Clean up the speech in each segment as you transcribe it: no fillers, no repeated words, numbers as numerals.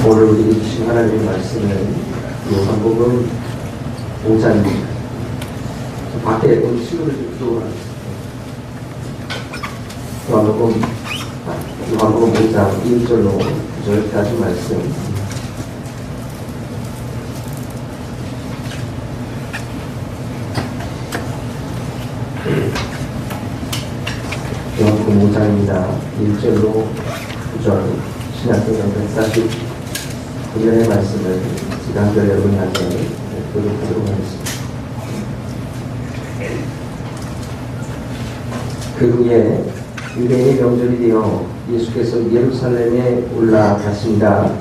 오늘 우리에게 주신 하나님의 말씀은 요한복음 5장입니다. 밖에 오늘 시골을 좀 들어오라겠습니다. 요한복음 5장 1절로 9절까지 말씀. 요한복음 5장입니다. 1절로 9절. 신약성경 149년의 말씀을 지난주에 여러분이 함께 교독하도록 하겠습니다. 그 후에 유대인의 명절이 되어 예수께서 예루살렘에 올라가신다.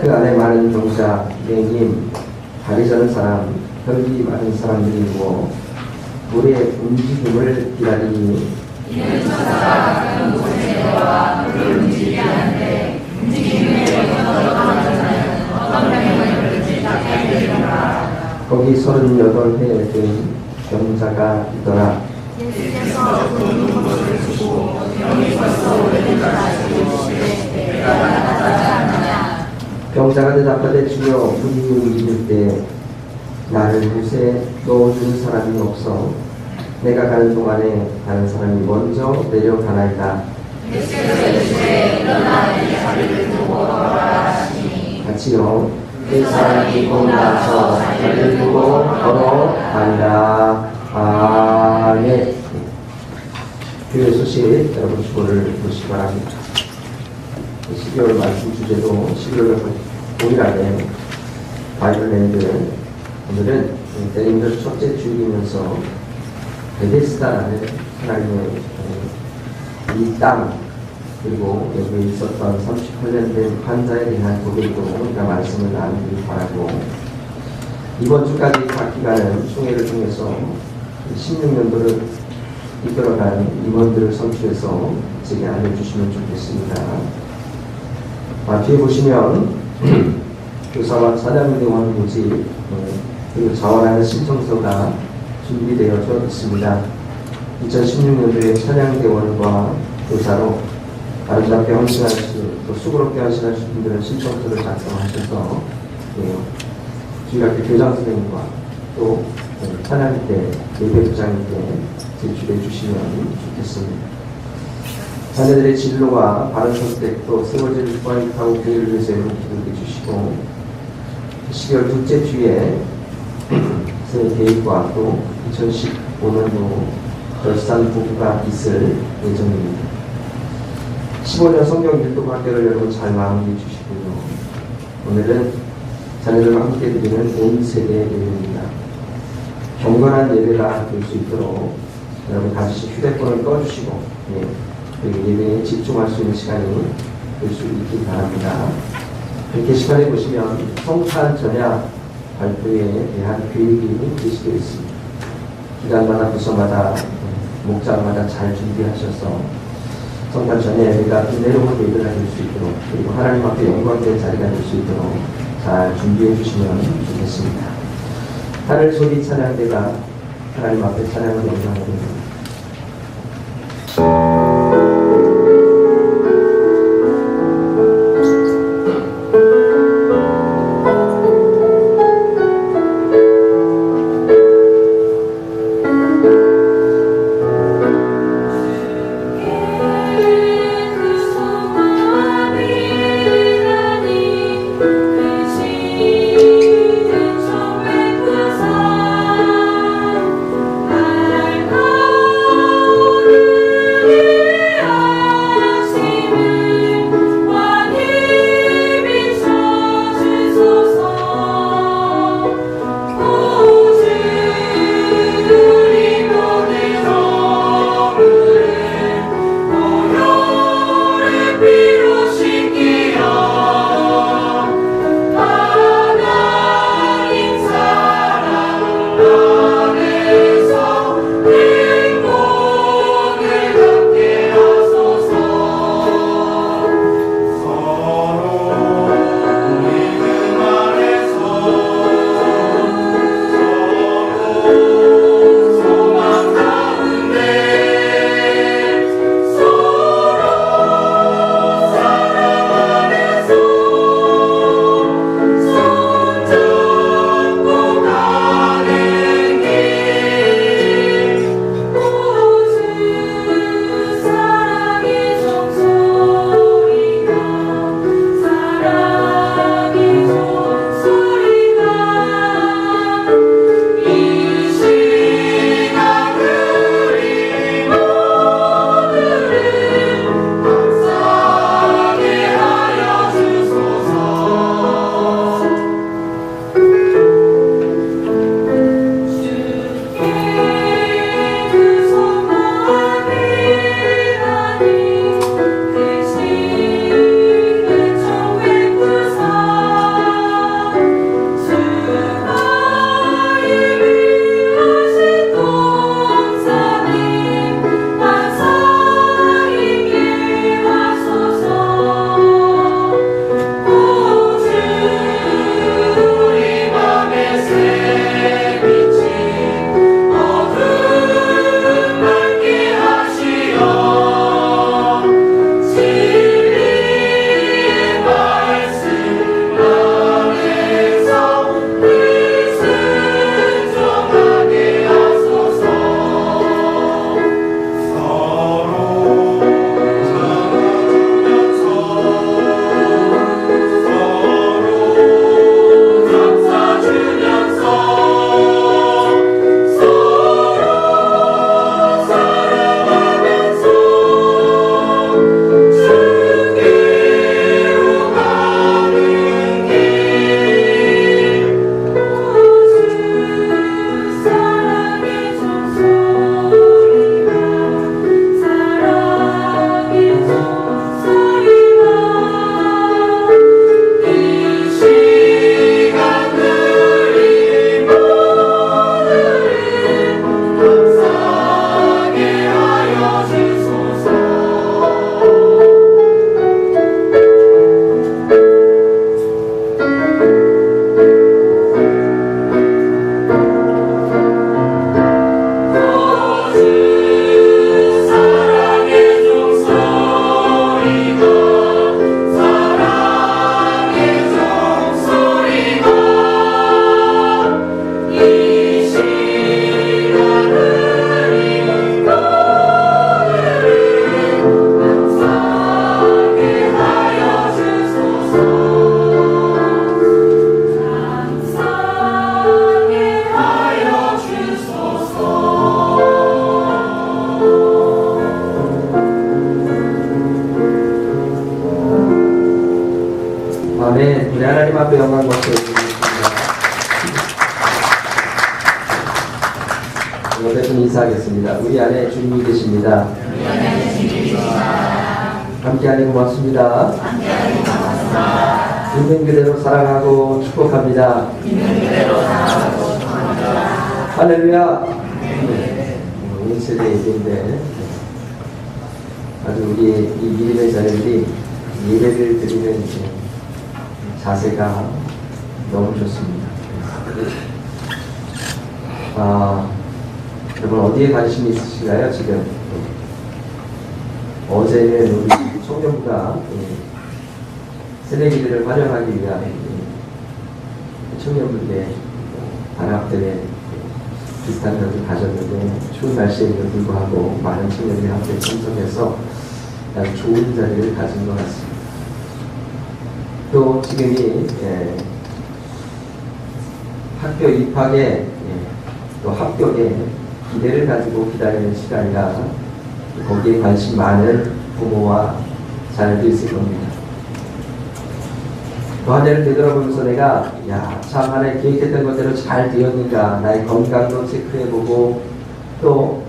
그 안에 많은 병자, 맹인, 다리 저는 사람, 혈기 많은 사람들이 누워 물의 움직임을 기다리니 이는 천사가 큰 곳에 내려와 물을 움직이게 하는데 움직임을 건너가는 어떤 병을 그런지 닦게 되리라. 거기 38회 된 병자가 있더라. 예수께서 그 눈물을 주시고 병이 벌써 오래되다 나시고 내가 나타나지 않느냐. 병자가 대답하되 주여 물이 움직일 때 나를 못에 넣어주는 사람이 없어 내가 가는 동안에 다른 사람이 먼저 내려가나이다. 같이요. 그 사람이 곧 나서 자기를 두고 걸어간다. 아멘. 교회 소식 여러분 주보를 보시기 바랍니다. 12월 말씀 주제도 11월 동일하게 바이블랜드. 오늘은 대림절 첫째 주일이면서 베데스다라는 하나님의 이 땅 그리고 여기에 있었던 38년 된 환자에 대한 고백으로 우리가 말씀을 나누길 바라고 이번 주까지 각 기간은 총회를 통해서 16년도를 이끌어간 임원들을 선출해서 제게 알려주시면 좋겠습니다. 뒤에 보시면 교사와 찬양대원 모집 그리고 자원하는 신청서가 준비되어져 있습니다. 2016년도에 찬양대원과 교사로 아름답게 헌신하시고 또 수고롭게 헌신하신 분들은 신청서를 작성하셔서 주일학교 교장 선생님과 또 찬양대 예배부장님께 제출해 주시면 좋겠습니다. 자녀들의 진로와 바른 선택 또 세월제를 포함하고 교회를 위해서 기도해 주시고 12월 둘째 주에 새 계획과 또 2015년도 결산 부부가 있을 예정입니다. 15년 성경 율동 학교를 여러분 잘 마무리해 주시고요. 오늘은 자녀들과 함께 드리는 온 세대 예배입니다. 경건한 예배가 될 수 있도록 여러분 다시 휴대폰을 꺼주시고 그리고 예배에 집중할 수 있는 시간이 될 수 있기 바랍니다. 게시판에 보시면 성탄 전야 발표에 대한 교육이 게시되어 있습니다. 기간마다 부서마다 목장마다 잘 준비하셔서 성탄 전야 예배가 은혜로운 예배가 될 수 있도록 그리고 하나님 앞에 영광된 자리가 될 수 있도록 잘 준비해 주시면 좋겠습니다. 하늘 소리 찬양대가 하나님 앞에 찬양을 영광합니다. Oh 하나님 앞에 영광 받드리겠습니다. 옆에 좀 인사하겠습니다. 우리 안에 주님이 계십니다. 함께하니 고맙습니다. 있는 그대로 사랑하고 축복합니다. 할렐루야. 1세대 얘기인데 아주 우리 이 믿음의 자녀들이 예배를 드리는 자세가 너무 좋습니다. 여러분 어디에 관심이 있으신가요? 지금 어제는 우리 청년부가 새내기들을 활용하기 위한 청년부의 단합대회 비슷한 것을 가졌는데 추운 날씨에도 불구하고 많은 청년들이 함께 참석해서 아주 좋은 자리를 가진 것 같습니다. 또 지금이 학교 입학에 또 합격에 기대를 가지고 기다리는 시간이라 거기에 관심 많은 부모와 자녀들이 있을 겁니다. 또 한 해를 되돌아보면서 내가 참 하나의 계획했던 것대로 잘 되었는가, 나의 건강도 체크해보고 또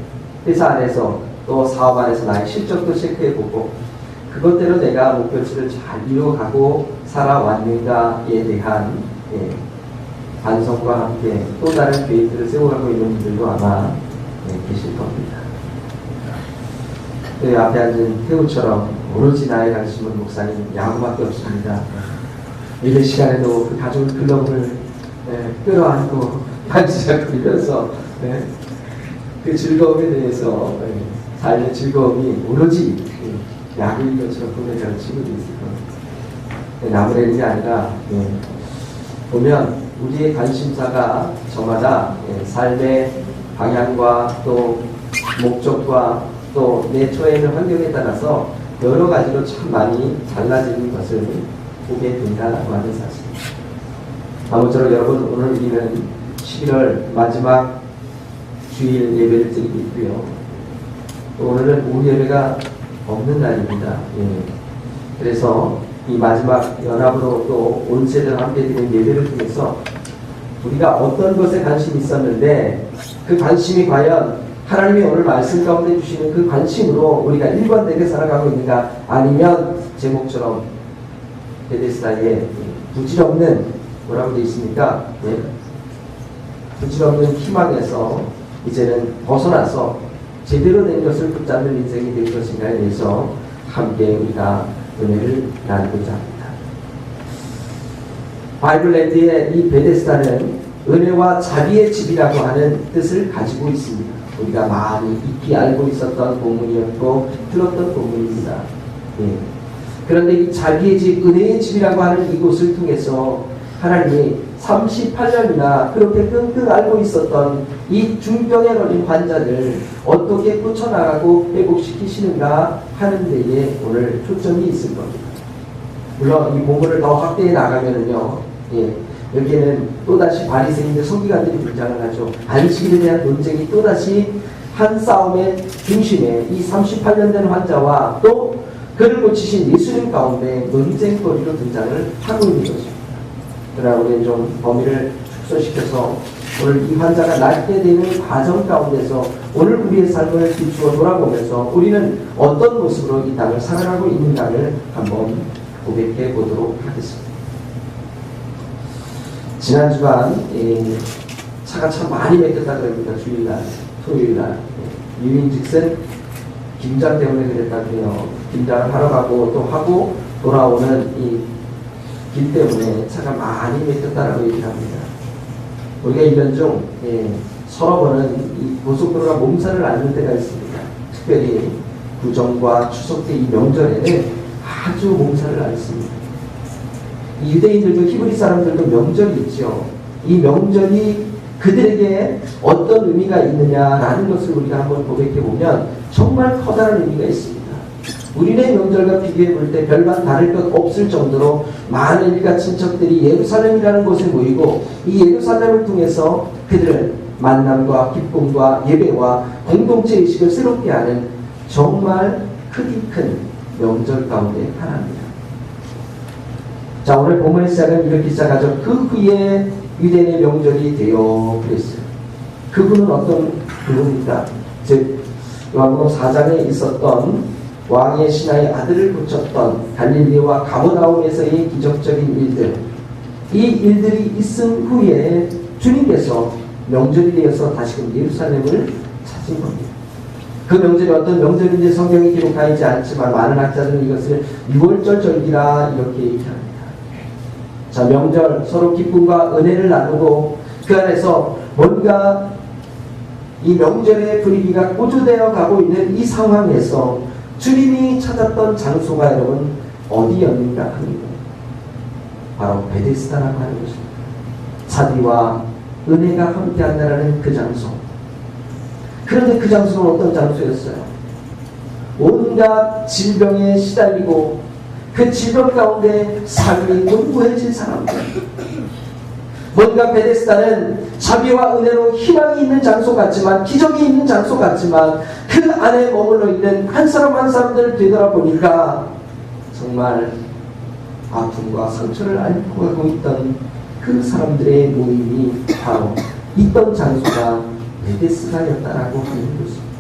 회사 안에서 또 사업 안에서 나의 실적도 체크해보고 그것대로 내가 목표치를 잘 이루어가고 살아왔는가에 대한 반성과 함께 또 다른 계획들을 세워가고 있는 분들도 아마 계실 겁니다. 그 앞에 앉은 태우처럼 오로지 나의 관심은 목사님 야구밖에 없습니다. 예배 시간에도 그 가족 글러브를 끌어안고 반지작거리면서 그 즐거움에 대해서 삶의 즐거움이 오로지 야구인 것처럼 보내자는 친구도 있을 겁니다. 나무라는 게 아니라 보면 우리의 관심사가 저마다 삶의 방향과 또 목적과 또 내 처해 있는 환경에 따라서 여러 가지로 참 많이 달라지는 것을 보게 된다고 하는 사실입니다. 아무쪼록 여러분 오늘 우리는 11월 마지막 주일 예배를 드리고 있고요. 또 오늘은 오후 예배가 없는 날입니다. 그래서 이 마지막 연합으로 또 온 세대와 함께 드리는 예배를 통해서 우리가 어떤 것에 관심이 있었는데 그 관심이 과연 하나님이 오늘 말씀 가운데 주시는 그 관심으로 우리가 일관되게 살아가고 있는가, 아니면 제목처럼 베데스다의 부질없는 뭐라고 되어 있습니까? 부질없는 희망에서 이제는 벗어나서 제대로 된 것을 붙잡는 인생이 될 것인가에 대해서 함께 우리가 은혜를 나누고자 합니다. 바이블랜드의 이 베데스다는 은혜와 자비의 집이라고 하는 뜻을 가지고 있습니다. 우리가 많이 익히 알고 있었던 본문이었고 들었던 본문입니다. 그런데 이 자비의 집, 은혜의 집이라고 하는 이곳을 통해서 하나님이 38년이나 그렇게 끙끙 앓고 있었던 이 중병에 걸린 환자를 어떻게 꾸쳐나가고 회복시키시는가 하는 데에 오늘 초점이 있을 겁니다. 물론 이 본문을 더 확대해 나가면은요, 여기에는 또다시 바리새인들 서기관들이 등장을 하죠. 안식일에 대한 논쟁이 또다시 한 싸움의 중심에 이 38년 된 환자와 또 그를 고치신 예수님 가운데 논쟁거리로 등장을 하고 있는 것입니다. 그러나 우리는 좀 범위를 축소시켜서 오늘 이 환자가 낫게 되는 과정 가운데서 오늘 우리의 삶을 비추어 돌아보면서 우리는 어떤 모습으로 이 땅을 살아가고 있는가를 한번 고백해 보도록 하겠습니다. 지난 주간 차가 참 많이 막혔다 그럽니다. 주일날, 토요일날. 유인즉슨 김장 때문에 그랬다고 해요. 김장을 하러 가고 또 하고 돌아오는 이 길 때문에 차가 많이 막혔다라고 얘기를 합니다. 우리가 1년 중 서너 번은 이 고속도로가 몸살을 앓는 때가 있습니다. 특별히 구정과 추석 때 이 명절에는 아주 몸살을 앓습니다. 이 유대인들도 히브리 사람들도 명절이 있죠. 이 명절이 그들에게 어떤 의미가 있느냐라는 것을 우리가 한번 고백해보면 정말 커다란 의미가 있습니다. 우리네 명절과 비교해 볼 때 별반 다를 것 없을 정도로 많은 일가 친척들이 예루살렘이라는 곳에 모이고 이 예루살렘을 통해서 그들은 만남과 기쁨과 예배와 공동체 의식을 새롭게 하는 정말 크기 큰 명절 가운데 하나입니다. 자, 오늘 본문의 시작은 이렇게 시작하죠. 그 후에 유대인의 명절이 되어 그랬어요. 그분은 어떤 그분입니까? 즉 요한복음 4장에 있었던 왕의 신하의 아들을 고쳤던 갈릴리와 가버나움에서의 기적적인 일들, 이 일들이 있은 후에 주님께서 명절이 되어서 다시금 예루살렘을 찾은 겁니다. 그 명절이 어떤 명절인지 성경이 기록하지 않지만 많은 학자들은 이것을 6월절 절기라 이렇게 얘기합니다. 자, 명절 서로 기쁨과 은혜를 나누고 그 안에서 뭔가 이 명절의 분위기가 고조되어 가고 있는 이 상황에서 주님이 찾았던 장소가 여러분 어디였는가 합니다. 바로 베데스다라고 하는 것입니다. 자비와 은혜가 함께한다라는 그 장소. 그런데 그 장소는 어떤 장소였어요? 온갖 질병에 시달리고 그 질병 가운데 삶이 공고해진 사람들. 뭔가 베데스다는 자비와 은혜로 희망이 있는 장소 같지만, 기적이 있는 장소 같지만 그 안에 머물러 있는 한 사람 한 사람들을 되돌아보니까 정말 아픔과 상처를 앓고 가고 있던 그 사람들의 모임이 바로 있던 장소가 베데스다였다라고 하는 것입니다.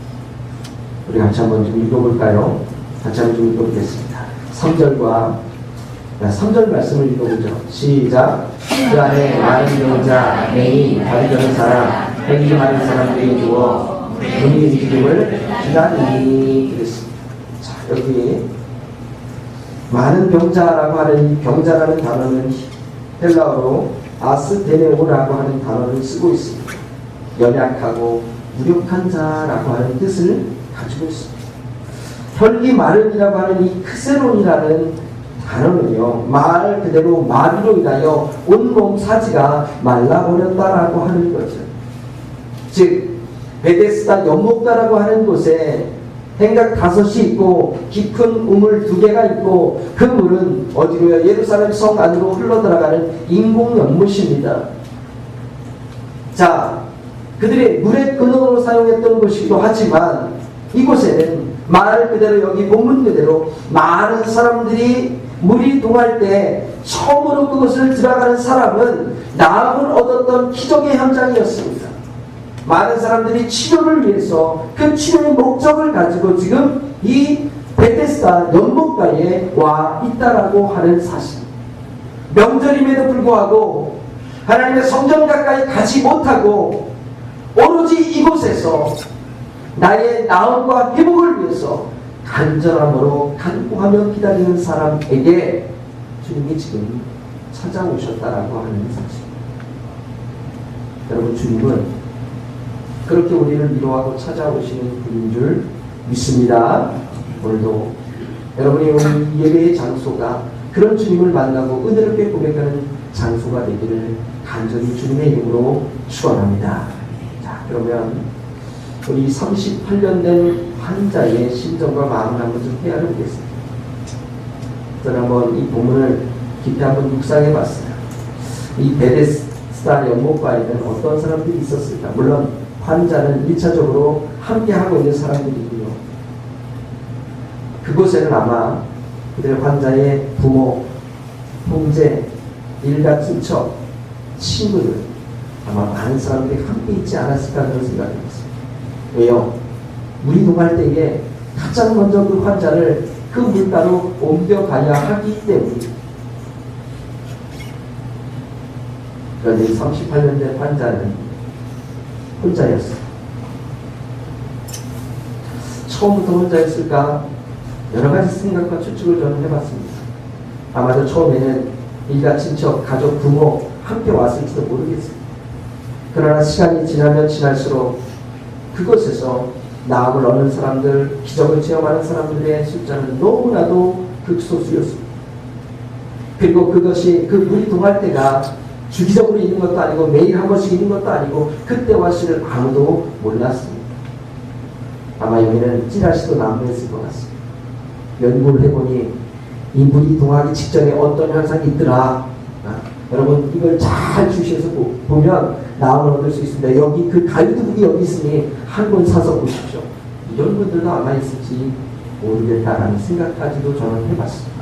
우리 같이 한번 좀 읽어볼까요? 같이 한번 좀 읽어보겠습니다. 3절 말씀을 읽어보죠. 시작. 그 안에 많은 용자, 맹인, 다리 저는 사람, 행위 많은 사람들이 누워 분이 움직임을 기다리니 그랬습니다. 자, 여기 많은 병자라고 하는 이 병자라는 단어는 헬라어로 아스데네오라고 하는 단어를 쓰고 있습니다. 연약하고 무력한 자라고 하는 뜻을 가지고 있습니다. 혈기 마른이라고 하는 이 크세론이라는 단어는요, 말 그대로 마비로 인하여 온몸 사지가 말라버렸다라고 하는 거죠. 즉 베데스다 연못가라고 하는 곳에 행각 5이 있고 깊은 우물 2개가 있고 그 물은 어디로요? 예루살렘 성 안으로 흘러들어가는 인공 연못입니다. 자, 그들이 물의 근원으로 사용했던 곳이기도 하지만 이곳에는 말 그대로, 여기 본문 그대로 많은 사람들이 물이 동할 때 처음으로 그곳을 들어가는 사람은 나음을 얻었던 기적의 현장이었습니다. 많은 사람들이 치료를 위해서 그 치료의 목적을 가지고 지금 이 베데스다 연못가에 와 있다라고 하는 사실. 명절임에도 불구하고 하나님의 성전 가까이 가지 못하고 오로지 이곳에서 나의 나음과 회복을 위해서 간절함으로 간구하며 기다리는 사람에게 주님이 지금 찾아오셨다라고 하는 사실. 여러분, 주님은 그렇게 우리를 위로하고 찾아오시는 분인 줄 믿습니다. 오늘도 여러분이 오늘 예배의 장소가 그런 주님을 만나고 은혜롭게 고백하는 장소가 되기를 간절히 주님의 이름으로 축원합니다. 자, 그러면 우리 38년 된 환자의 심정과 마음을 한번 좀 헤아려 보겠습니다. 저는 한번 이 본문을 깊이 한번 묵상해 봤어요. 이 베데스다 연못가에는 어떤 사람들이 있었을까? 물론 환자는 1차적으로 함께하고 있는 사람들이고요. 그곳에는 아마 그들 환자의 부모, 형제, 일가 친척, 친구들, 아마 많은 사람들이 함께 있지 않았을까 그런 생각이 들었습니다. 왜요? 물이 동할 때에 가장 먼저 그 환자를 그 물가로 옮겨가야 하기 때문에. 그런데 38년 된 환자는 혼자였어요. 처음부터 혼자였을까? 여러 가지 생각과 추측을 저는 해봤습니다. 아마도 처음에는 일가 친척, 가족, 부모 함께 왔을지도 모르겠어요. 그러나 시간이 지나면 지날수록 그곳에서 나음을 얻는 사람들, 기적을 체험하는 사람들의 숫자는 너무나도 극소수였습니다. 그리고 그것이 그 물이 동할 때가 주기적으로 있는 것도 아니고 매일 한 번씩 있는 것도 아니고 그때와 시를 아무도 몰랐습니다. 아마 여기는 찌라시도 난무했을 것 같습니다. 연구를 해보니 이 물이 동하기 직전에 어떤 현상이 있더라. 여러분 이걸 잘 주시해서 보면 나음을 얻을 수 있습니다. 여기 그 가이드북이 여기 있으니 한 권 사서 보십시오. 이런 분들도 아마 있을지 모르겠다라는 생각까지도 저는 해봤습니다.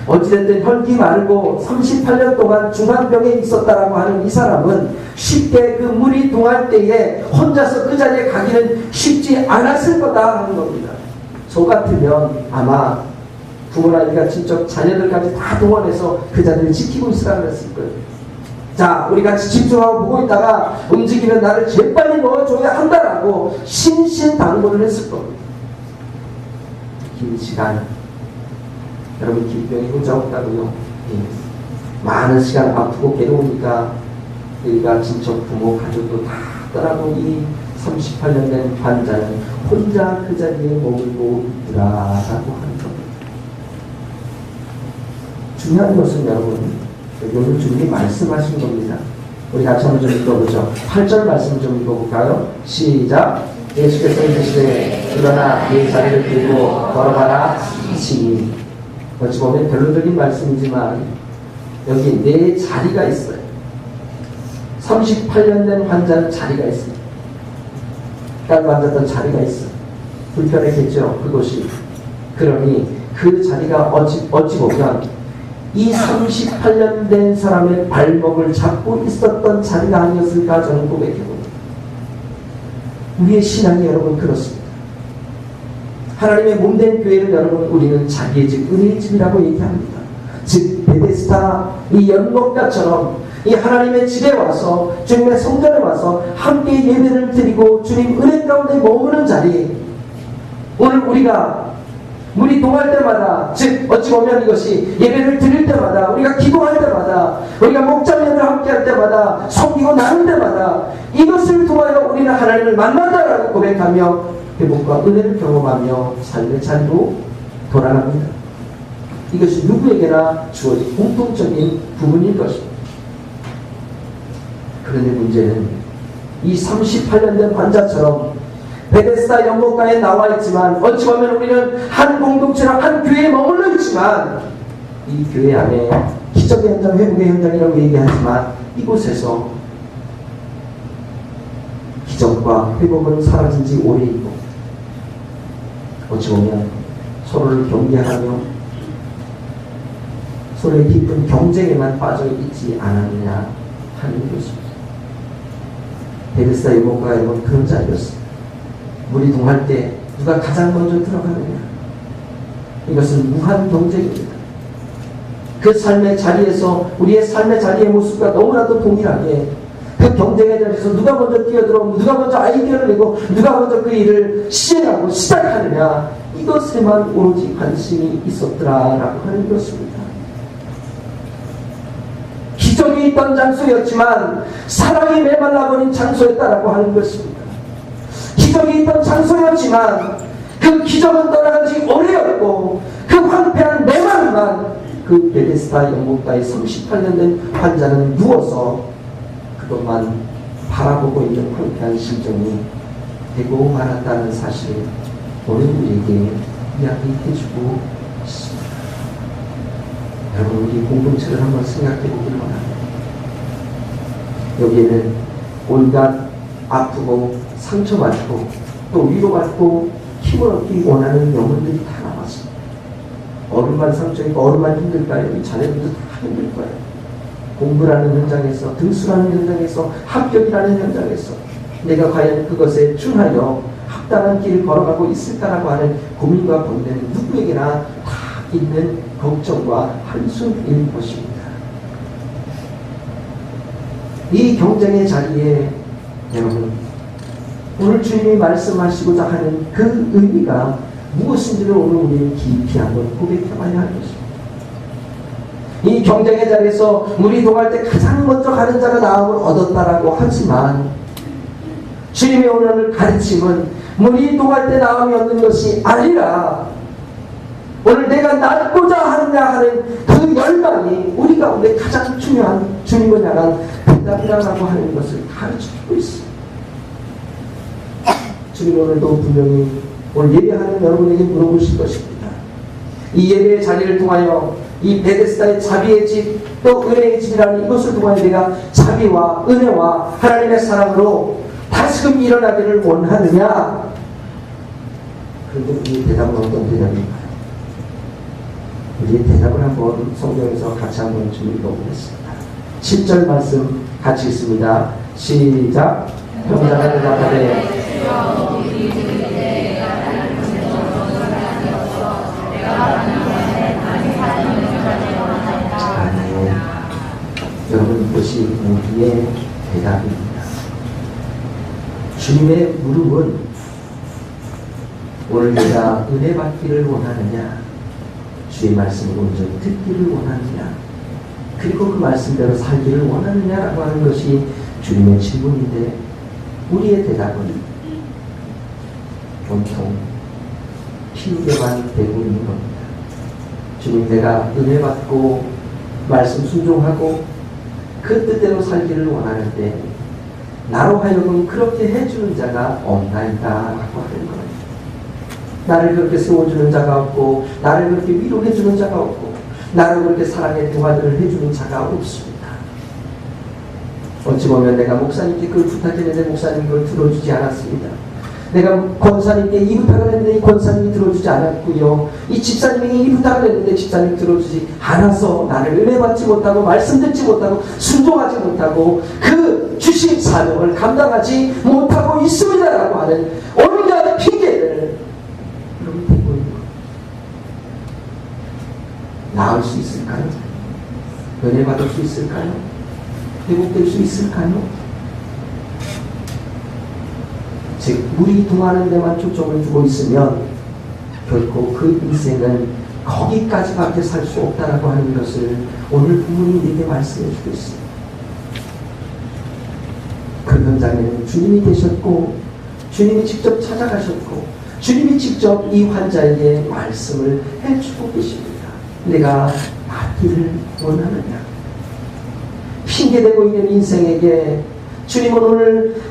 어찌됐든 혈기 마르고 38년 동안 중환병에 있었다라고 하는 이 사람은 쉽게 그 물이 동할 때에 혼자서 그 자리에 가기는 쉽지 않았을 거다 하는 겁니다. 저 같으면 아마 부모나 친척 자녀들까지 다 동원해서 그 자리를 지키고 있으라 그랬을 거예요. 자, 우리 같이 집중하고 보고 있다가 움직이면 나를 재빨리 넣어줘야 한다라고 신신당부를 했을 겁니다. 긴 시간, 여러분 기병이 혼자 없다고요? 예. 많은 시간 아프고 괴로우니까 우리가 친척, 부모, 가족도 다 떠나고 이 38년 된 환자는 혼자 그 자리에 머물고 있더라라고 하는 겁니다. 중요한 것은 여러분, 오늘 주님이 말씀하신 겁니다. 우리 같이 한번 좀 읽어보죠. 8절 말씀 좀 읽어볼까요? 시작. 예수께서 이르시되 일어나 네 자리를 들고 걸어가라 하시니. 어찌 보면 결론적인 말씀이지만 여기 네 자리가 있어요. 38년 된 환자는 자리가 있어요. 깔고 앉았던 자리가 있어요. 불편했겠죠, 그곳이. 그러니 그 자리가 어찌 보면 이 38년 된 사람의 발목을 잡고 있었던 자리가 아니었을까 저는 고백해봅니다. 우리의 신앙이 여러분 그렇습니다. 하나님의 몸된 교회를 여러분 우리는 자기의 집, 은혜의 집이라고 얘기합니다. 즉 베데스다 이 연못가처럼 이 하나님의 집에 와서 주님의 성전에 와서 함께 예배를 드리고 주님 은혜 가운데 머무는 자리, 오늘 우리가 물이 동할 때마다, 즉 어찌 보면 이것이 예배를 드릴 때마다, 우리가 기도할 때마다, 우리가 목자매를 함께 할 때마다, 섬기고 나눌 때마다 이것을 통하여 우리는 하나님을 만난다라고 고백하며 회복과 은혜를 경험하며 삶의 자리로 돌아갑니다. 이것이 누구에게나 주어진 공통적인 부분일 것입니다. 그런데 문제는 이 38년 된 환자처럼 베데스다 연못가에 나와 있지만 어찌 보면 우리는 한 공동체나 한 교회에 머물러 있지만 이 교회 안에 기적의 현장, 회복의 현장이라고 얘기하지만 이곳에서 기적과 회복은 사라진 지 오래이고 어찌 보면 서로를 경계하며 서로의 깊은 경쟁에만 빠져 있지 않았느냐 하는 것입니다. 베데스다 연못가가 여러분 그런 자리였습니다. 물이 동할 때 누가 가장 먼저 들어가느냐, 이것은 무한 경쟁입니다. 그 삶의 자리에서 우리의 삶의 자리의 모습과 너무나도 동일하게 그 경쟁의 자리에서 누가 먼저 뛰어들어오고 누가 먼저 아이디어를 내고 누가 먼저 그 일을 시행하고 시작하느냐, 이것에만 오로지 관심이 있었더라라고 하는 것입니다. 기적이 있던 장소였지만 사랑이 메말라버린 장소였다라고 하는 것입니다. 기적이 있던 장소였지만 그 기적은 떠나간 지 오래였고 그 황폐한 메마르만 그 베데스다 연못가에 38년 된 환자는 누워서 그것만 바라보고 있는 황폐한 심정이 되고 말았다는 사실을 오늘 우리에게 이야기해주고 있습니다. 여러분, 우리 공동체를 한번 생각해 보길 바랍니다. 여기에는 온갖 아프고 상처받고 또 위로받고 힘을 얻기 원하는 영혼들이 다 남았습니다. 어른만 상처있고 어른만 힘들까요? 이 자녀들도 다 힘들 거예요. 공부라는 현장에서, 등수라는 현장에서, 합격이라는 현장에서 내가 과연 그것에 준하여 합당한 길을 걸어가고 있을까라고 하는 고민과 고뇌는 누구에게나 다 있는 걱정과 한숨일 것입니다. 이 경쟁의 자리에 여러분, 오늘 주님이 말씀하시고자 하는 그 의미가 무엇인지를 오늘 우리는 깊이 한번 고백해봐야 할 것입니다. 이 경쟁의 자리에서 물이 동할 때 가장 먼저 가는 자가 나음을 얻었다라고 하지만 주님의 오늘 가르침은 물이 동할 때 나음이 얻는 것이 아니라 오늘 내가 낫고자 하느냐 하는 그 열망이 우리 가운데 가장 중요한 주님을 향한 대답이라고 하는 것을 가르쳐주고 있습니다. 주님 오늘도 분명히 오늘 예배하는 여러분에게 물어보실 것입니다. 이 예배의 자리를 통하여 이 베데스다의 자비의 집, 또 은혜의 집이라는 이것을 통하여 내가 자비와 은혜와 하나님의 사랑으로 다시금 일어나기를 원하느냐? 그런데 이 대답은 어떤 대답인가요? 우리의 대답을 한번 성경에서 같이 한번 좀 읽어보겠습니다. 7절 말씀 같이 읽습니다. 시작. 병자가 대답하되 아멘. 여러분, 이것이 우리의 대답입니다. 주님의 물음은 오늘 내가 은혜 받기를 원하느냐, 주의 말씀을 온전히 듣기를 원하느냐, 그리고 그 말씀대로 살기를 원하느냐라고 하는 것이 주님의 질문인데, 우리의 대답은 온통 피우게만 되고 있는 겁니다. 주님, 내가 은혜 받고 말씀 순종하고 그 뜻대로 살기를 원하는데 나로 하여금 그렇게 해주는 자가 없나이다 라고 하는 거예요. 나를 그렇게 세워주는 자가 없고, 나를 그렇게 위로해주는 자가 없고, 나를 그렇게 사랑의 대화들을 해주는 자가 없습니다. 어찌 보면 내가 목사님께 그걸 부탁했는데 목사님이 그걸 들어주지 않았습니다. 내가 권사님께 이 부탁을 했는데 이 권사님이 들어주지 않았고요. 이 집사님에게 이 부탁을 했는데 집사님이 들어주지 않아서 나를 은혜 받지 못하고 말씀 듣지 못하고 순종하지 못하고 그 주신 사명을 감당하지 못하고 있습니다라고 하는 온갖 핑계를 여러분 대고 있는 것. 나을 수 있을까요? 은혜 받을 수 있을까요? 회복될 수 있을까요? 즉, 물이 동하는 데만 초점을 두고 있으면 결코 그 인생은 거기까지밖에 살 수 없다라고 하는 것을 오늘 부모님 우리에게 말씀해 주고 있습니다. 그 현장에는 주님이 계셨고, 주님이 직접 찾아가셨고, 주님이 직접 이 환자에게 말씀을 해주고 계십니다. 내가 낫기를 원하느냐? 핑계대고 있는 인생에게 주님은 오늘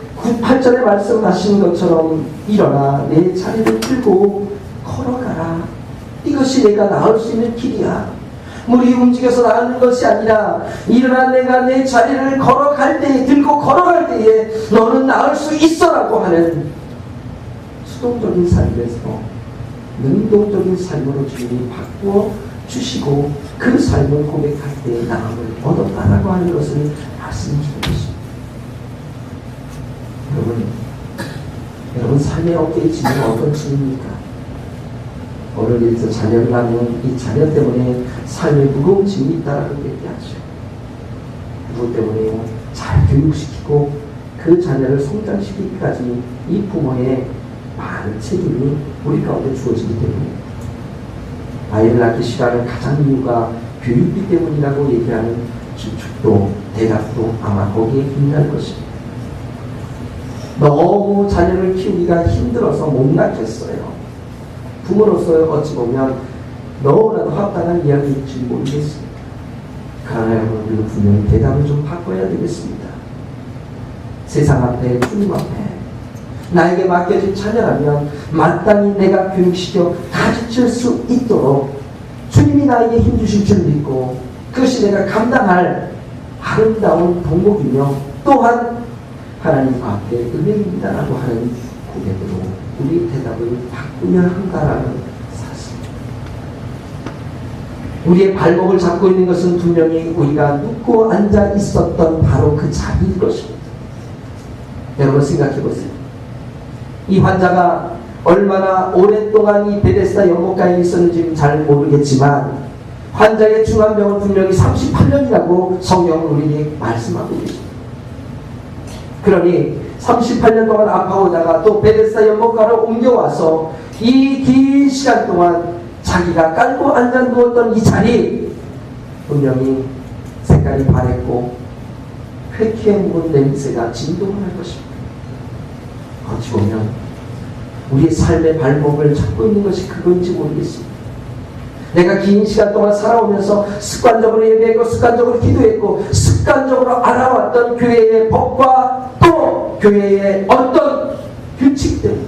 8절에 말씀하신 것처럼 일어나 내 자리를 들고 걸어가라. 이것이 내가 나을 수 있는 길이야. 물이 움직여서 나가는 것이 아니라 일어나 내가 내 자리를 걸어갈 때에, 들고 걸어갈 때에 너는 나을 수 있어라고 하는 수동적인 삶에서 능동적인 삶으로 주님이 바꾸어 주시고 그 삶을 고백할 때에 나음을 얻었다라고 하는 것을 말씀해주고 계십니다. 여러분 삶의 어깨에 짐은 어떤 짐입니까? 어느 일에서 자녀를 낳으면 이 자녀 때문에 삶에 무거운 짐이 있다라고 얘기하죠. 그것 때문에 잘 교육시키고 그 자녀를 성장시키기까지 이 부모의 많은 책임이 우리 가운데 주어지기 때문에 아이를 낳기 싫어하는 가장 이유가 교육비 때문이라고 얘기하는 주축도 대답도 아마 거기에 있는 것입니다. 너무 자녀를 키우기가 힘들어서 못 낳겠어요. 부모로서 어찌 보면 너무나도 합당한 이야기일지 모르겠습니다. 그러나 여러분, 우리는 분명히 대답을 좀 바꿔야 되겠습니다. 세상 앞에, 주님 앞에 나에게 맡겨진 자녀라면 마땅히 내가 교육시켜 가르칠 수 있도록 주님이 나에게 힘주실 줄 믿고 그것이 내가 감당할 아름다운 덕목이며 또한 하나님 앞에 은혜입니다라고 하는 고백으로 우리 대답을 바꾸려 한다라는 사실입니다. 우리의 발목을 잡고 있는 것은 분명히 우리가 눕고 앉아 있었던 바로 그 자리일 것입니다. 여러분 생각해 보세요. 이 환자가 얼마나 오랫동안 이 베데스다 연못가에 있었는지 잘 모르겠지만 환자의 중환병은 분명히 38년이라고 성경은 우리에게 말씀하고 계십니다. 그러니 38년 동안 아파오다가 또 베데스다 연못가로 옮겨와서 이 긴 시간 동안 자기가 깔고 앉아 누웠던 이 자리 분명히 색깔이 바랬고 쾌쾌해 묵은 냄새가 진동을 할 것입니다. 어찌 보면 우리의 삶의 발목을 잡고 있는 것이 그건지 모르겠습니다. 내가 긴 시간 동안 살아오면서 습관적으로 예배했고 습관적으로 기도했고 습관적으로 알아왔던 교회의 법과 또 교회의 어떤 규칙들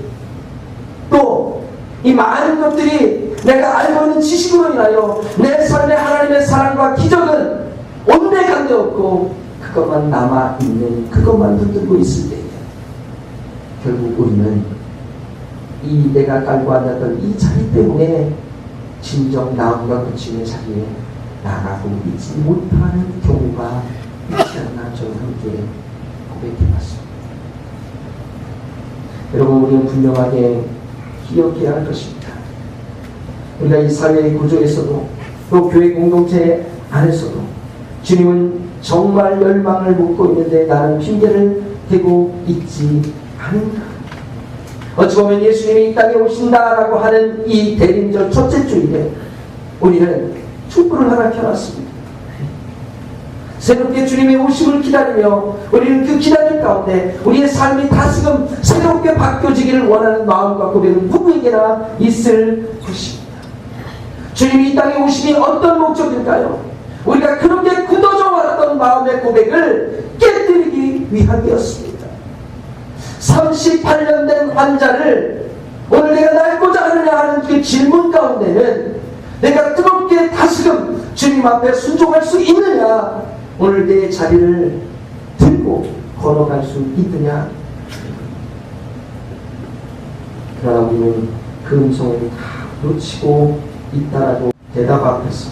또 이 많은 것들이 내가 알고 있는 지식으로 인하여 내 삶에 하나님의 사랑과 기적은 온데간데 없고 그것만 남아있는 그것만 붙들고 있을 때 결국 우리는 이 내가 깔고 앉았던 이 자리 때문에 진정 나음과 고침의 자리에 나가고 있지 못하는 경우가 있지 않나 저는 함께 고백해봤습니다. 여러분, 우리는 분명하게 기억해야 할 것입니다. 우리가 이 사회의 구조에서도 또 교회 공동체 안에서도 주님은 정말 열망을 묻고 있는데 나는 핑계를 대고 있지 않은가. 어찌 보면 예수님이 이 땅에 오신다라고 하는 이 대림절 첫째 주일에 우리는 촛불을 하나 켜놨습니다. 새롭게 주님의 오심을 기다리며 우리는 그 기다림 가운데 우리의 삶이 다시금 새롭게 바뀌어지기를 원하는 마음과 고백은 누구에게나 있을 것입니다. 주님이 이 땅에 오심이 어떤 목적일까요? 우리가 그렇게 굳어져 왔던 마음의 고백을 깨뜨리기 위함이었습니다. 38년 된 환자를 오늘 내가 낫고자 하느냐 하는 그 질문 가운데는 내가 뜨겁게 다시금 주님 앞에 순종할 수 있느냐, 오늘 내 자리를 들고 걸어갈 수 있느냐. 그러나 우리는 그 음성을 다 놓치고 있다라도 대답 앞에서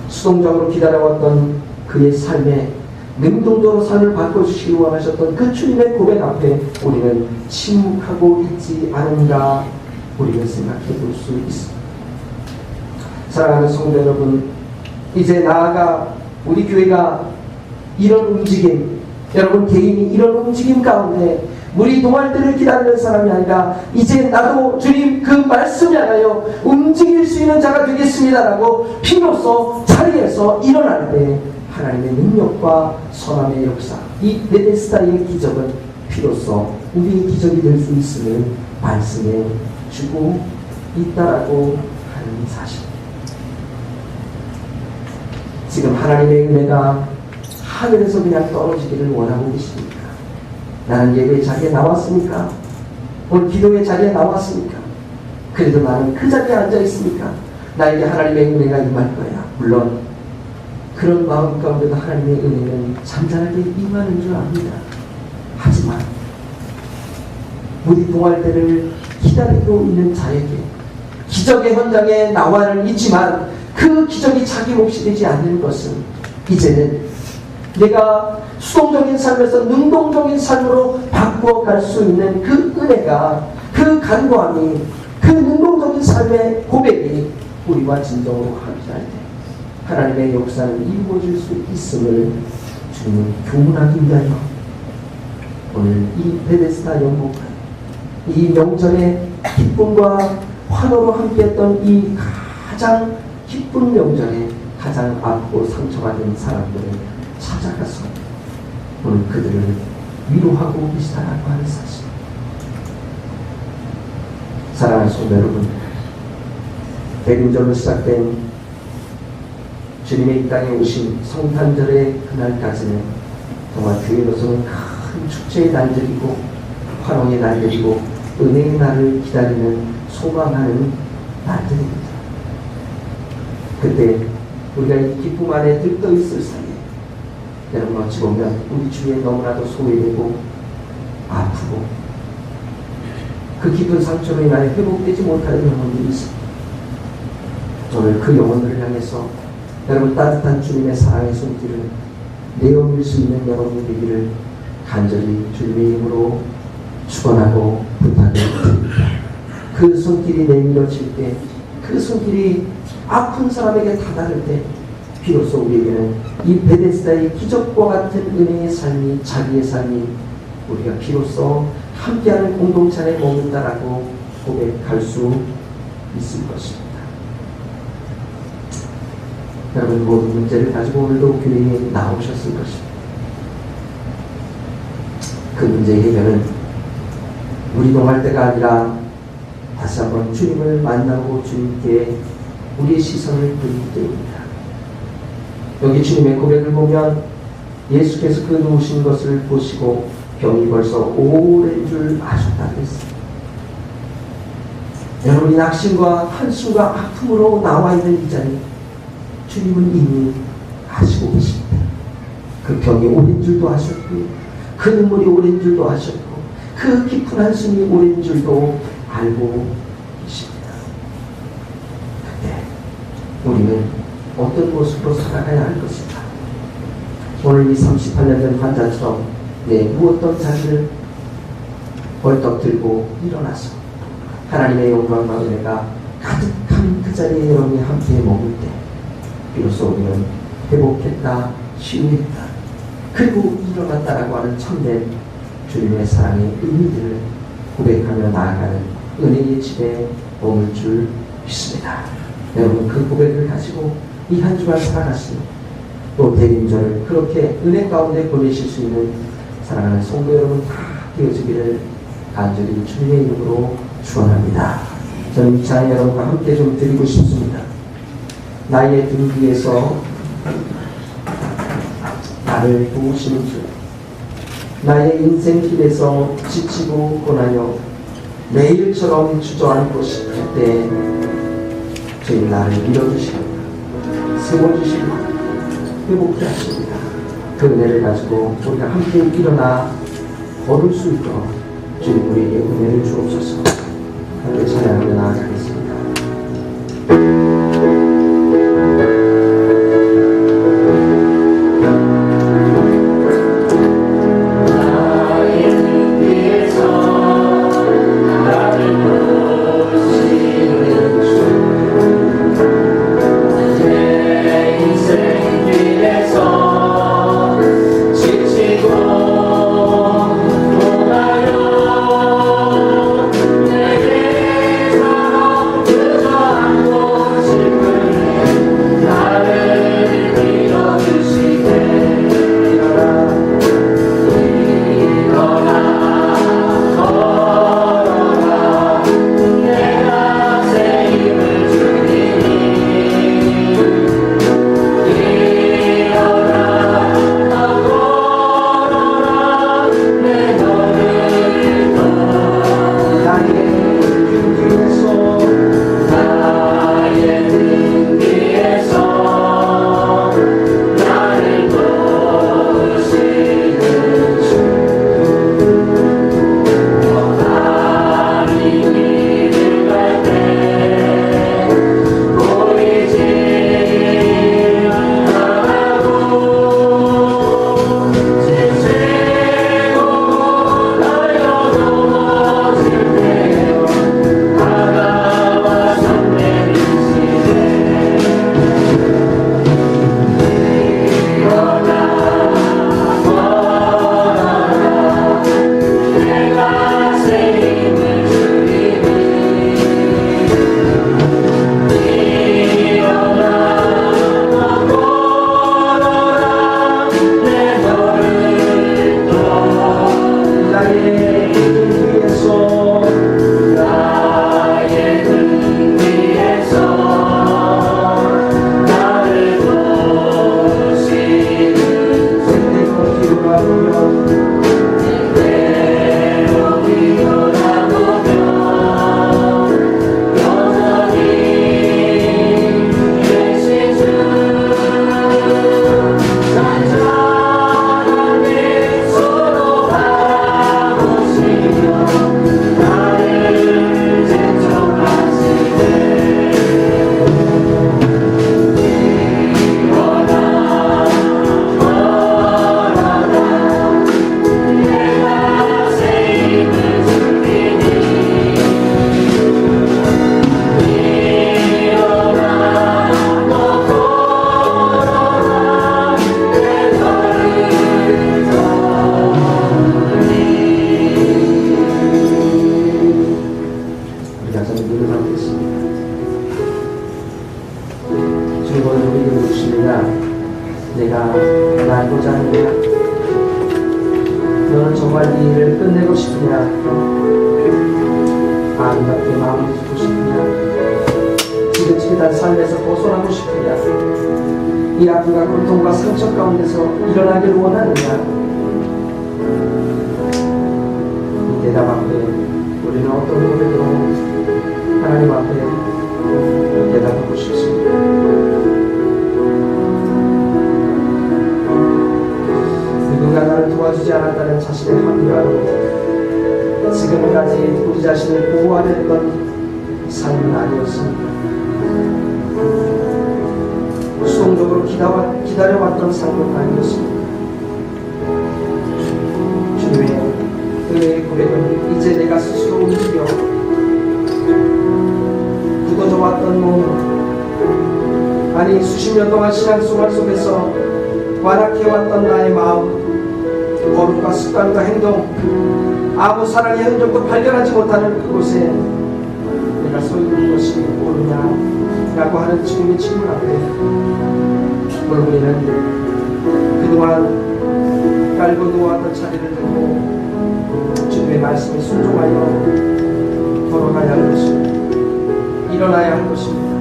수동적으로 기다려왔던 그의 삶에 능동적으로 삶을 바꿔주시기 원하셨던 그 주님의 고백 앞에 우리는 침묵하고 있지 않은가 우리는 생각해 볼 수 있습니다. 사랑하는 성도 여러분, 이제 나아가 우리 교회가 이런 움직임, 여러분 개인이 이런 움직임 가운데 우리 동할 때를 기다리는 사람이 아니라 이제 나도 주님 그 말씀 향하여 움직일 수 있는 자가 되겠습니다라고 비로소 자리에서 일어날 때 하나님의 능력과 선함의 역사, 이 베데스다의 기적은 비로소 우리의 기적이 될 수 있음을 말씀해 주고 있다라고 하는 사실. 지금 하나님의 은혜가 하늘에서 그냥 떨어지기를 원하고 계십니까? 나는 예배 자리에 나왔습니까? 오늘 기도의 자리에 나왔습니까? 그래도 나는 그 자리에 앉아 있습니까? 나에게 하나님의 은혜가 임할 거야. 물론 그런 마음 가운데도 하나님의 은혜는 잠잠하게 임하는 줄 압니다. 하지만 우리 동할 때를 기다리고 있는 자에게 기적의 현장에 나와는 있지만 그 기적이 자기 몫이 되지 않는 것은 이제는 내가 수동적인 삶에서 능동적인 삶으로 바꿔갈 수 있는 그 은혜가, 그 간구함이, 그 능동적인 삶의 고백이 우리와 진정으로 함께할 때 하나님의 역사는 이루어질 수 있음을 주님 교훈하기 위하여 오늘 이 베데스다 연복한 이 명절의 기쁨과 환호로 함께했던 이 가장 기쁜 명절에 가장 아프고 상처받은 사람들을 찾아가서 오늘 그들을 위로하고 계시다라고 하는 사실. 사랑하는 성도 여러분, 대림절로 시작된 주님의 이 땅에 오신 성탄절의 그날까지는 정말 교회로서는 큰 축제의 날들이고 환호의 날들이고 은혜의 날을 기다리는 소망하는 날들입니다. 그때 우리가 이 기쁨 안에 들떠 있을 사이에 여러분 어찌 보면 우리 주위에 너무나도 소외되고 아프고 그 깊은 상처로 인하여 회복되지 못하는 영혼들이 있습니다. 오늘 그 영혼들을 향해서 여러분 따뜻한 주님의 사랑의 손길을 내어밀 수 있는 여러분이 되기를 간절히 주님의 이름으로 축원하고 부탁을 드립니다. 그 손길이 내밀어질 때, 그 손길이 아픈 사람에게 다다를 때 비로소 우리에게는 이 베데스다의 기적과 같은 은혜의 삶이, 자기의 삶이 우리가 비로소 함께하는 공동체 안에 머문다라고 고백할 수 있을 것입니다. 여러분 모든 문제를 가지고 오늘도 교회에 나오셨을 것입니다. 그 문제의 해결은 우리 동할 때가 아니라 다시 한번 주님을 만나고 주님께 우리의 시선을 돌릴 때입니다. 여기 주님의 고백을 보면 예수께서 그 누우신 것을 보시고 병이 벌써 오랜 줄 아셨다고 했습니다. 여러분이 낙심과 한숨과 아픔으로 나와 있는 이 자리, 주님은 이미 아시고 계십니다. 그 병이 오랜 줄도 아셨고, 그 눈물이 오랜 줄도 아셨고, 그 깊은 한숨이 오랜 줄도 알고 계십니다. 우리는 어떤 모습으로 살아가야 할 것인가? 오늘 이 38년 된 환자처럼 내 무엇던 자리를 벌떡 들고 일어나서 하나님의 영광과 은혜가 가득한 그 자리에 여러분이 함께 머물 때 비로소 우리는 회복했다, 쉬운했다, 그리고 일어났다라고 하는 참된 주님의 사랑의 의미들을 고백하며 나아가는 은혜의 집에 머물 줄 믿습니다. 여러분 그 고백을 가지고 이 한 주간 살아가시고 또 대림절을 그렇게 은혜 가운데 보내실 수 있는 사랑하는 성도 여러분 다 되어지기를 간절히 주님의 이름으로 축원합니다. 저는 자녀 여러분과 함께 좀 드리고 싶습니다. 나의 등 뒤에서 나를 도우시는 주, 나의 인생길에서 지치고 고나여 매일처럼 주저앉고 싶을 때 주님 나를 밀어주십니다. 세워주십니다. 회복케 하십니다. 그 은혜를 가지고 우리가 함께 일어나 걸을 수 있도록 주님 우리에게 은혜를 주옵소서. 함께 찬양하며 나아가겠습니다. 내가 알고자 하느냐? 너는 정말 이 일을 끝내고 싶으냐? 아름답게 마음을 주고 싶으냐? 지긋지긋한 삶에서 벗어나고 싶으냐? 이 아픔과 고통과 상처 가운데서 일어나기를 원하느냐? 이 대답 앞에 우리는 어떤 고백으로 하나님 앞에 대답하고 싶습니다. 누군가 나를 도와주지 않았다는 자신의 합리화로 지금까지 우리 자신을 보호하려 했던 삶은 아니었습니다. 수동적으로 기다려왔던 삶은 아니었습니다. 주님의 은혜의 고백은 이제 내가 스스로 움직여 굳어져 왔던 몸, 아니 수십 년 동안 신앙생활 속에서 완악해왔던 나의 마음, 버릇과 습관과 행동, 아무 사랑의 흔적도 발견하지 못하는 그곳에 내가 서 있는 것이 옳으냐 라고 하는 주님의 질문 앞에 오늘 우리는 그동안 깔고 누워왔던 자리를 들고 주님의 말씀에 순종하여 걸어가야 할 것입니다. 일어나야 할 것입니다.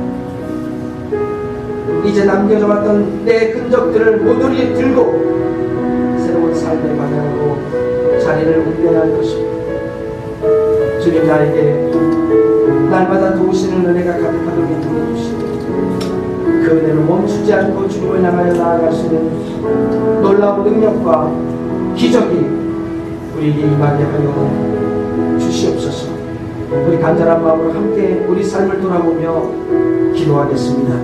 이제 남겨져 왔던 내 흔적들을 모조리 들고 새로운 삶의 방향으로 자리를 옮겨야 할 것입니다. 주님 나에게 날마다 도우시는 은혜가 가득하도록 인도해 주시고 그 은혜로 멈추지 않고 주님을 향하여 나아갈 수 있는 놀라운 능력과 기적이 우리에게 임하게 하여 주시옵소서. 우리 간절한 마음으로 함께 우리 삶을 돌아보며 기도하겠습니다.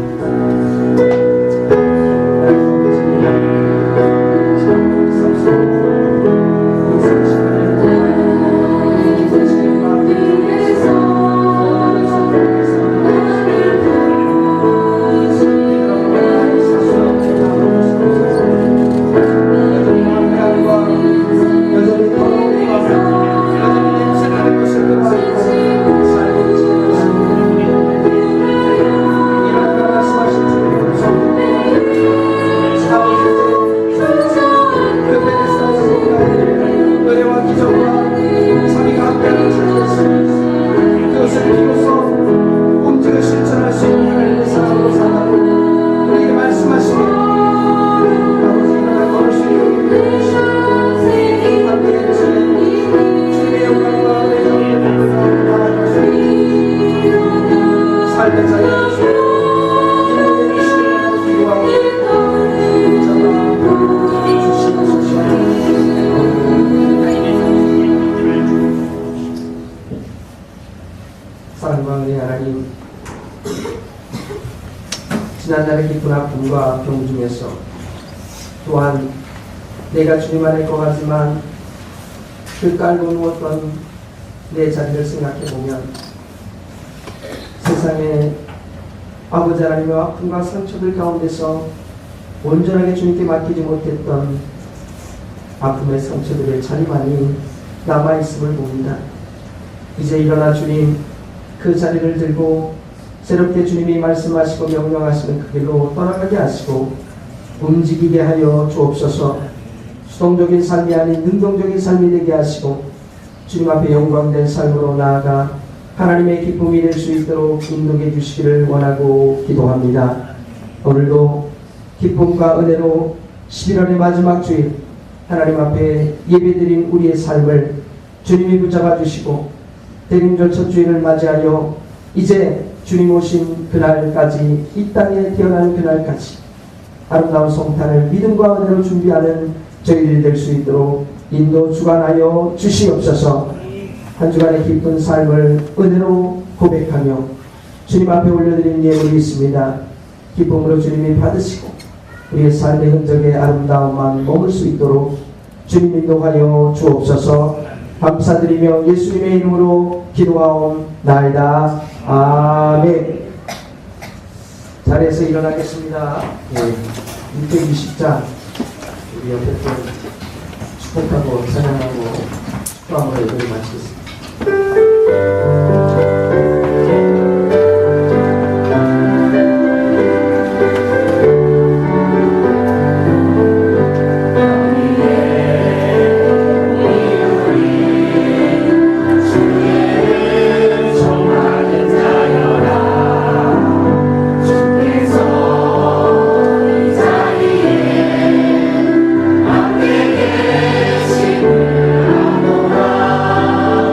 사랑과 은혜 하나님, 지난날의 깊은 아픔과 병 중에서 또한 내가 주님 안에 거하지만 그 깔고 누웠던 내 자리를 생각해보면 세상에 아버지 하나님의 아픔과 상처들 가운데서 온전하게 주님께 맡기지 못했던 아픔의 상처들의 자리만이 남아있음을 봅니다. 이제 일어나 주님 그 자리를 들고 새롭게 주님이 말씀하시고 명령하시는 그 길로 떠나가게 하시고 움직이게 하여 주옵소서. 수동적인 삶이 아닌 능동적인 삶이 되게 하시고 주님 앞에 영광된 삶으로 나아가 하나님의 기쁨이 될 수 있도록 인도해 주시기를 원하고 기도합니다. 오늘도 기쁨과 은혜로 11월의 마지막 주일 하나님 앞에 예배드린 우리의 삶을 주님이 붙잡아 주시고 대림절 첫 주일을 맞이하여 이제 주님 오신 그날까지, 이 땅에 태어나는 그날까지 아름다운 성탄을 믿음과 은혜로 준비하는 저희들이 될 수 있도록 인도 주관하여 주시옵소서. 한 주간의 기쁜 삶을 은혜로 고백하며 주님 앞에 올려드린 예물이 있습니다. 기쁨으로 주님이 받으시고 우리의 삶의 흔적에 아름다움만 머물 수 있도록 주님 인도하여 주옵소서. 감사드리며 예수님의 이름으로 기도하옵나이다. 아멘. 자리에서 일어나겠습니다. 620장 우리 옆에 또 축복하고 찬양하고 축복함으로 예배를 마치겠습니다. 함께 계시는 아노라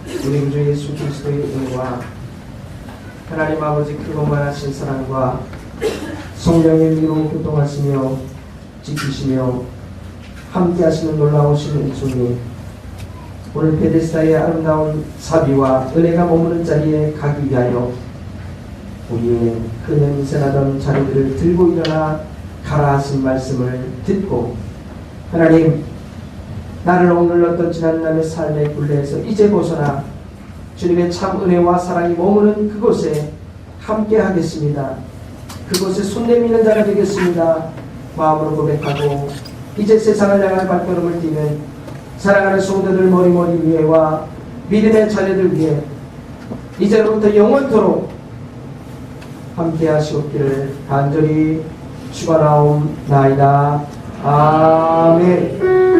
우리 주 예수 그리스도의 은혜와 하나님 아버지 크고 많으신 사랑과 성령의 미로 교통하시며 지키시며 함께하시는 놀라우신 은총이 오늘 베데스다의 아름다운 사비와 은혜가 머무는 자리에 가기 위하여 우리의 근현생하던 자리들을 들고 일어나 가라 하신 말씀을 듣고 하나님 나를 오늘 어떤 지난날의 삶의 굴레에서 이제 벗어나 주님의 참 은혜와 사랑이 머무는 그곳에 함께 하겠습니다. 그곳에 손 내미는 자가 되겠습니다. 마음으로 고백하고 이제 세상을 향할 발걸음을 뛰는 사랑하는 성도들 머리머리 위에와 믿음의 자녀들 위해 이제로부터 영원토록 함께 하시옵기를 간절히 축원하옵나이다. 아멘.